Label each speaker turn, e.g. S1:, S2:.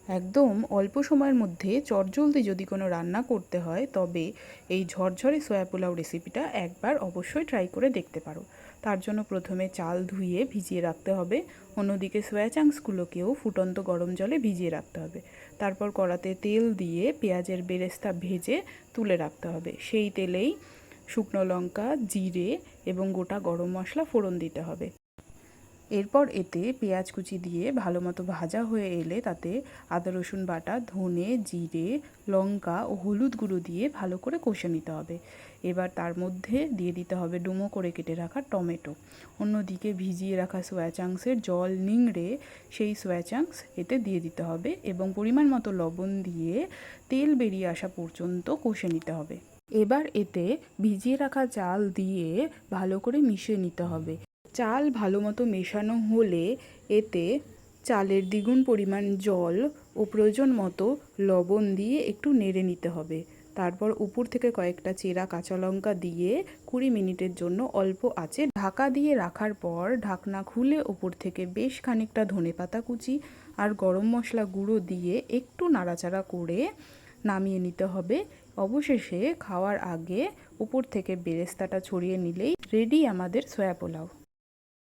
S1: একদম অল্প সময়ের মধ্যে চটজলদি যদি কোনো রান্না করতে হয় তবে এই ঝরঝরে সয়া পোলাও রেসিপিটা একবার অবশ্যই ট্রাই করে দেখতে পারো। তার জন্য প্রথমে চাল ধুয়ে ভিজিয়ে রাখতে হবে, অন্যদিকে সয়া চাংসগুলোকেও ফুটন্ত গরম জলে ভিজিয়ে রাখতে হবে। তারপর কড়াতে তেল দিয়ে পেঁয়াজের বেরেস্তা ভেজে তুলে রাখতে হবে। সেই তেলেই শুকনো লঙ্কা, জিরে এবং গোটা গরম মশলা ফোড়ন দিতে হবে। এরপর এতে পেঁয়াজ কুচি দিয়ে ভালো মতো ভাজা হয়ে এলে তাতে আদা রসুন বাটা, ধনে, জিরে, লঙ্কা ও হলুদ গুঁড়ো দিয়ে ভালো করে কষে নিতে হবে। এবার তার মধ্যে দিয়ে দিতে হবে ডুমো করে কেটে রাখা টমেটো। অন্যদিকে ভিজিয়ে রাখা সয়া চাংসের জল নিংড়ে সেই সয়া চাংস এতে দিয়ে দিতে হবে এবং পরিমাণ মতো লবণ দিয়ে তেল বেরিয়ে আসা পর্যন্ত কষে নিতে হবে। এবার এতে ভিজিয়ে রাখা চাল দিয়ে ভালো করে মিশিয়ে নিতে হবে। চাল ভালো মতো মেশানো হলে এতে চালের দ্বিগুণ পরিমাণ জল ও প্রয়োজন মতো লবণ দিয়ে একটু নেড়ে নিতে হবে। তারপর উপর থেকে কয়েকটা চেরা কাঁচা লঙ্কা দিয়ে 20 মিনিটের জন্য অল্প আঁচে ঢাকা দিয়ে রাখার পর ঢাকনা খুলে ওপর থেকে বেশ খানিকটা ধনেপাতা কুচি আর গরম মশলা গুঁড়ো দিয়ে একটু নাড়াচাড়া করে নামিয়ে নিতে হবে। অবশেষে খাওয়ার আগে উপর থেকে বেরেস্তাটা ছড়িয়ে নিলেই রেডি আমাদের সয়া পোলাও।